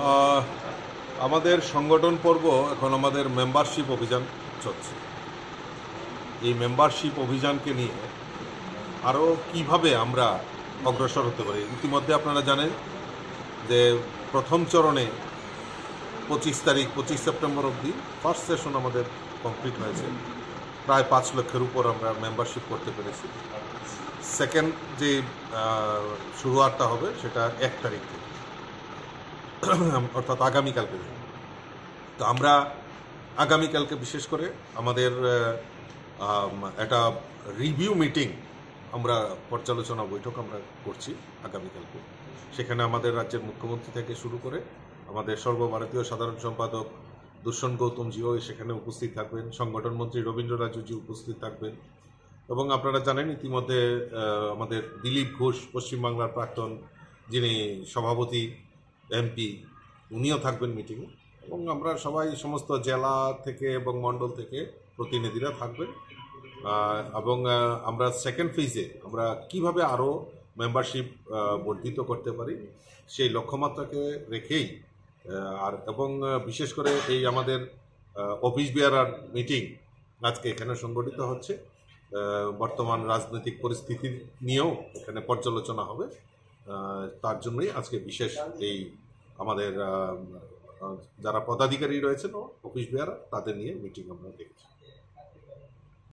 আহ, আমাদের সংগঠন পর্ব এখন আমাদের মেম্বারশিপ অভিযান চলছে। এই মেম্বারশিপ অভিযানকে নিয়ে আরও কিভাবে আমরা অগ্রসর হতে পারি, ইতিমধ্যে আপনারা জানেন যে প্রথম চরণে 25 সেপ্টেম্বর অবধি ফার্স্ট সেশন আমাদের কমপ্লিট হয়েছে। প্রায় 5 লক্ষের উপর আমরা মেম্বারশিপ করতে পেরেছি। সেকেন্ড যে শুরুয়াতটা হবে সেটা 1 তারিখ থেকে, অর্থাৎ আগামীকালকে। তো আমরা আগামীকালকে বিশেষ করে আমাদের একটা রিভিউ মিটিং, আমরা পর্যালোচনা বৈঠক আমরা করছি আগামীকালকে। সেখানে আমাদের রাজ্যের মুখ্যমন্ত্রী থেকে শুরু করে আমাদের সর্বভারতীয় সাধারণ সম্পাদক দুষ্যন্ত গৌতমজিও সেখানে উপস্থিত থাকবেন, সংগঠন মন্ত্রী রবীন্দ্র রাজুজি উপস্থিত থাকবেন, এবং আপনারা জানেন ইতিমধ্যে আমাদের দিলীপ ঘোষ, পশ্চিমবাংলার প্রাক্তন যিনি সভাপতি এমপি, উনিও থাকবেন মিটিংয়ে। এবং আমরা সবাই সমস্ত জেলা থেকে এবং মণ্ডল থেকে প্রতিনিধিরা থাকবেন। এবং আমরা সেকেন্ড ফেজে আমরা কিভাবে আরও মেম্বারশিপ বর্ধিত করতে পারি সেই লক্ষ্যমাত্রাকে রেখেই এবং বিশেষ করে এই আমাদের অফিস বেয়ারার মিটিং আজকে এখানে সংগঠিত হচ্ছে। বর্তমান রাজনৈতিক পরিস্থিতি নিয়েও এখানে পর্যালোচনা হবে। তার জন্যই আজকে বিশেষ এই আমাদের যারা পদাধিকারী রয়েছেন অফিস বেয়ারা তাদের নিয়ে মিটিং আমরা দেখছি।